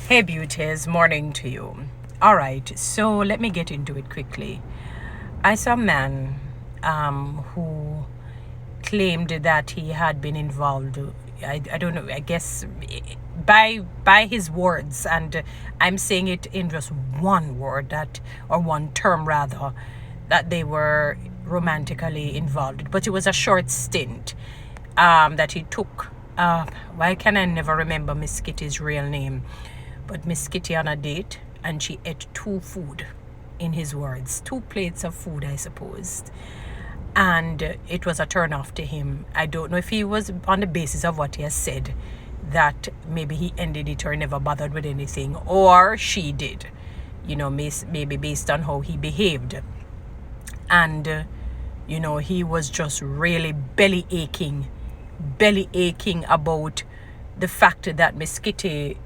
Hey beauties, morning to you. All right, so let me get into it quickly. I saw a man who claimed that he had been involved. I don't know. I guess by his words, and I'm saying it in just one word that, or one term rather, that they were romantically involved. But it was a short stint that he took. Why can I never remember Miss Kitty's real name? But Miss Kitty on a date, and she ate in his words, 2 plates of food, I suppose. And it was a turn off to him. I don't know if he was on the basis of what he has said that maybe he ended it or never bothered with anything, or she did, maybe based on how he behaved. And he was just really belly aching about the fact that Miss Kitty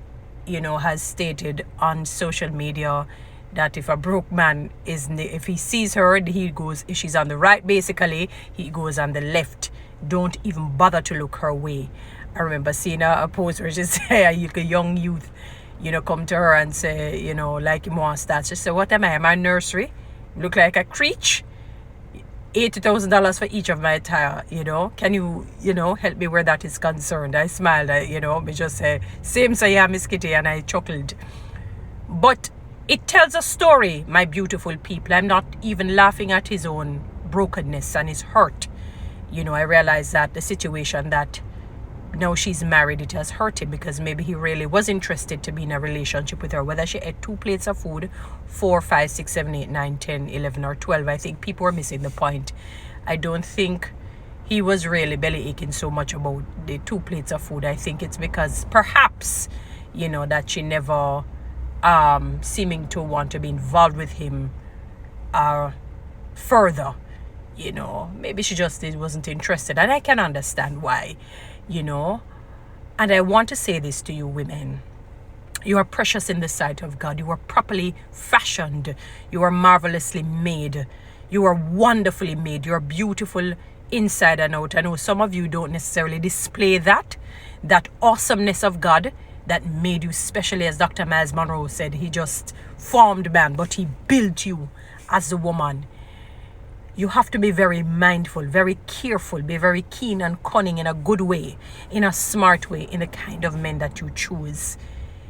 has stated on social media that if a broke man if he sees her, he goes, if she's on the right, basically, he goes on the left. Don't even bother to look her way. I remember seeing a post where she said, a young youth, come to her and say, like him wants that. She said, what am I? Am I nursery? Look like a creech? $80,000 for each of my attire, Can you, help me where that is concerned? I smiled, me just say, same say, yeah, Miss Kitty, and I chuckled. But it tells a story, my beautiful people. I'm not even laughing at his own brokenness and his hurt. I realize that the situation that now she's married, it has hurt him because maybe he really was interested to be in a relationship with her. Whether she ate 2 plates of food, 4, 5, 6, 7, 8, 9, 10, 11, or 12, I think people were missing the point. I don't think he was really belly aching so much about the 2 plates of food. I think it's because perhaps, that she never seeming to want to be involved with him further. Maybe she just wasn't interested, and I can understand why. And I want to say this to you women. You are precious in the sight of God. You are properly fashioned. You are marvelously made. You are wonderfully made. You are beautiful inside and out. I know some of you don't necessarily display that awesomeness of God that made you, especially as Dr. Miles Monroe said, he just formed man, but he built you as a woman. You have to be very mindful, very careful, be very keen and cunning in a good way, in a smart way, in the kind of men that you choose.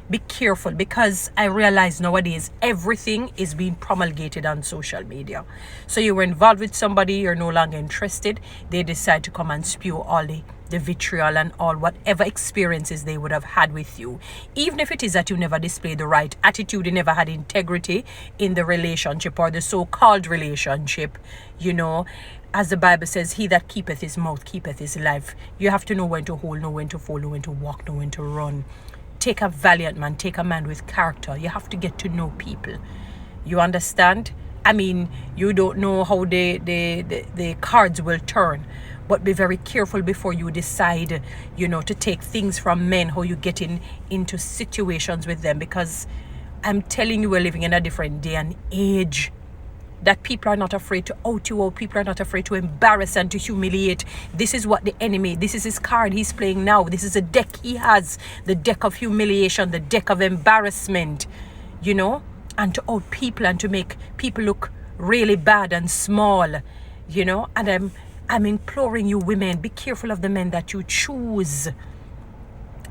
Be careful, because I realize nowadays everything is being promulgated on social media. So you were involved with somebody, you're no longer interested, they decide to come and spew all the vitriol and all whatever experiences they would have had with you. Even if it is that you never displayed the right attitude, you never had integrity in the relationship or the so-called relationship, as the Bible says, he that keepeth his mouth keepeth his life. You have to know when to hold, know when to fold, know when to walk, know when to run. Take a valiant man, take a man with character. You have to get to know people. You understand? I mean, you don't know how the cards will turn. But be very careful before you decide, to take things from men, how you get into situations with them. Because I'm telling you, we're living in a different day and age. That people are not afraid to out you out. People are not afraid to embarrass and to humiliate. This is what the enemy, this is his card he's playing now. This is a deck he has. The deck of humiliation, the deck of embarrassment, and to out people and to make people look really bad and small, and I'm imploring you women, be careful of the men that you choose.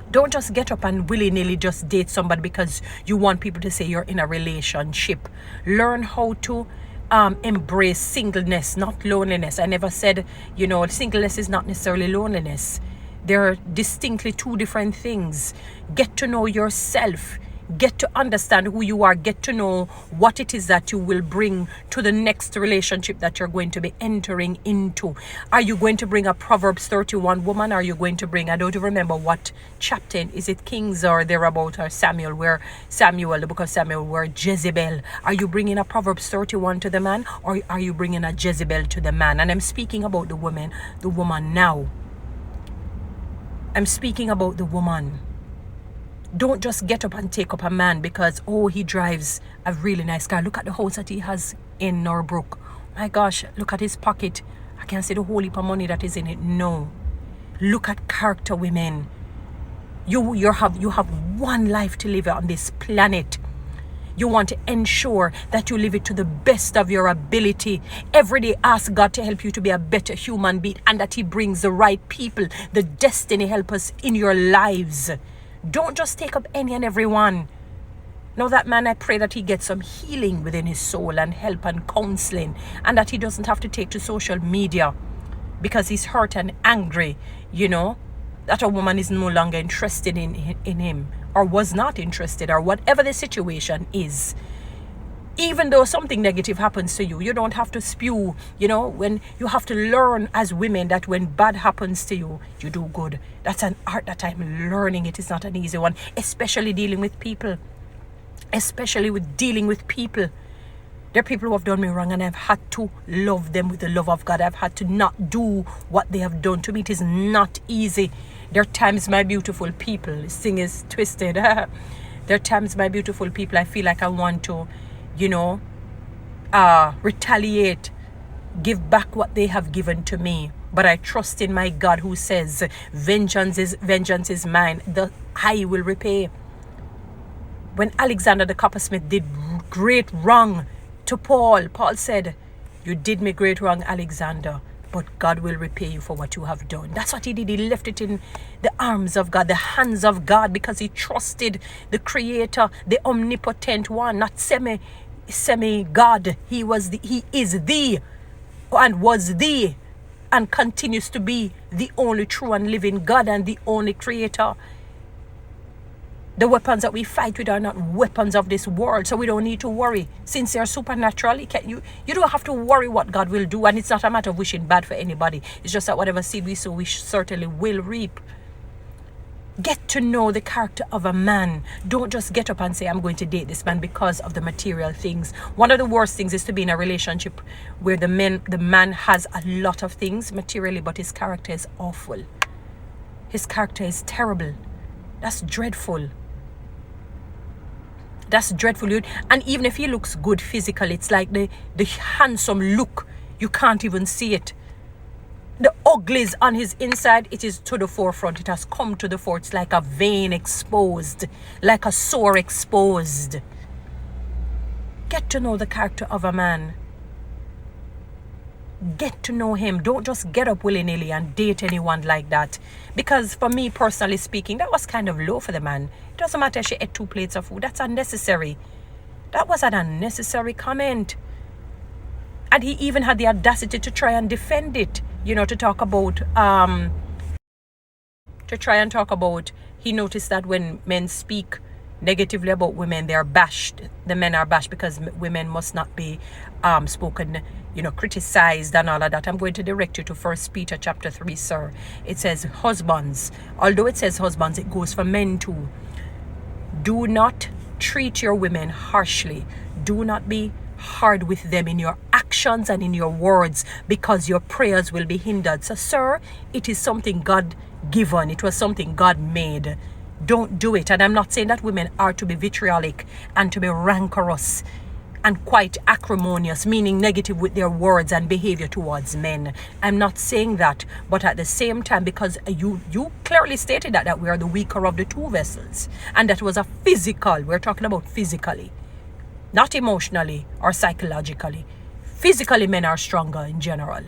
Don't just get up and willy-nilly just date somebody because you want people to say you're in a relationship. Learn how to embrace singleness, not loneliness. I never said, singleness is not necessarily loneliness. They're distinctly 2 different things. Get to know yourself. Get to understand who you are. Get to know what it is that you will bring to the next relationship that you're going to be entering into. Are you going to bring a Proverbs 31 woman? Are you going to bring, I don't remember what chapter, is it Kings or thereabout, or the book of Samuel, where Jezebel. Are you bringing a Proverbs 31 to the man, or are you bringing a Jezebel to the man? And I'm speaking about the woman now. I'm speaking about the woman. Don't just get up and take up a man because, he drives a really nice car. Look at the house that he has in Norbrook. My gosh, look at his pocket. I can't see the whole heap of money that is in it. No. Look at character, women. You have one life to live on this planet. You want to ensure that you live it to the best of your ability. Every day ask God to help you to be a better human being, and that He brings the right people, the destiny helpers in your lives. Don't just take up any and every one. Now that man, I pray that he gets some healing within his soul and help and counseling, and that he doesn't have to take to social media because he's hurt and angry, that a woman is no longer interested in him, or was not interested, or whatever the situation is. Even though something negative happens to you, you don't have to spew, when you have to learn as women that when bad happens to you, you do good. That's an art that I'm learning. It is not an easy one, especially dealing with people. There are people who have done me wrong, and I've had to love them with the love of God. I've had to not do what they have done to me. It is not easy. There are times, my beautiful people, this thing is twisted. There are times, my beautiful people, I feel like I want to, retaliate, give back what they have given to me. But I trust in my God who says, vengeance is mine. I will repay. When Alexander the coppersmith did great wrong to Paul, Paul said, you did me great wrong, Alexander, but God will repay you for what you have done. That's what he did. He left it in the arms of God, the hands of God, because he trusted the Creator, the omnipotent one, not semi-God. He is the, and was the, and continues to be the only true and living God and the only Creator. The weapons that we fight with are not weapons of this world, so we don't need to worry. Since they're supernatural, you don't have to worry what God will do, and it's not a matter of wishing bad for anybody. It's just that whatever seed we sow, we certainly will reap. Get to know the character of a man. Don't just get up and say, I'm going to date this man because of the material things. One of the worst things is to be in a relationship where the man has a lot of things materially, but his character is awful. His character is terrible. That's dreadful. That's dreadful. And even if he looks good physically, it's like the handsome look, you can't even see it. The uglies on his inside, it is to the forefront. It has come to the fore. It's like a vein exposed, like a sore exposed. Get to know the character of a man. Get to know him. Don't just get up willy-nilly and date anyone like that. Because for me, personally speaking, that was kind of low for the man. It doesn't matter if she ate 2 plates of food. That's unnecessary. That was an unnecessary comment. And he even had the audacity to try and defend it. To talk about, he noticed that when men speak negatively about women, they are bashed. The men are bashed because women must not be spoken, criticized and all of that. I'm going to direct you to 1 Peter chapter 3, sir. It says husbands. Although it says husbands, it goes for men too. Do not treat your women harshly. Do not be hard with them in your actions and in your words, because your prayers will be hindered. So, sir, it is something God given. It was something God made. Don't do it. And I'm not saying that women are to be vitriolic and to be rancorous and quite acrimonious, meaning negative with their words and behavior towards men. I'm not saying that, but at the same time, because you clearly stated that we are the weaker of the two vessels, and that was a physical, we're talking about physically, not emotionally or psychologically. Physically, men are stronger in general.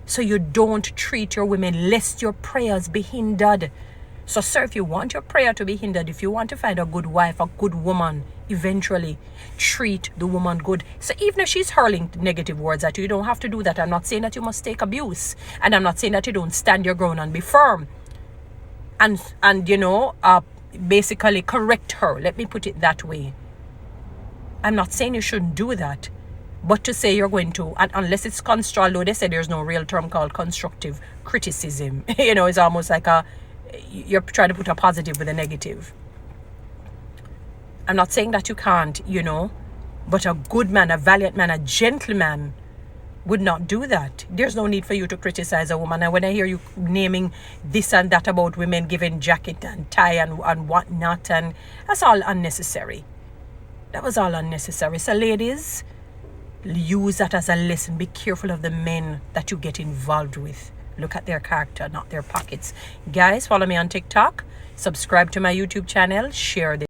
So you don't treat your women lest your prayers be hindered. So, sir, if you want your prayer to be hindered, if you want to find a good wife, a good woman, eventually treat the woman good. So even if she's hurling negative words at you, you don't have to do that. I'm not saying that you must take abuse. And I'm not saying that you don't stand your ground and be firm. And basically correct her. Let me put it that way. I'm not saying you shouldn't do that. But to say you're going to, and unless it's constructive, although they say there's no real term called constructive criticism, it's almost like you're trying to put a positive with a negative. I'm not saying that you can't, but a good man, a valiant man, a gentleman would not do that. There's no need for you to criticize a woman. And when I hear you naming this and that about women giving jacket and tie and whatnot, and that's all unnecessary. That was all unnecessary. So ladies, use that as a lesson. Be careful of the men that you get involved with. Look at their character, not their pockets. Guys, follow me on TikTok. Subscribe to my YouTube channel, share this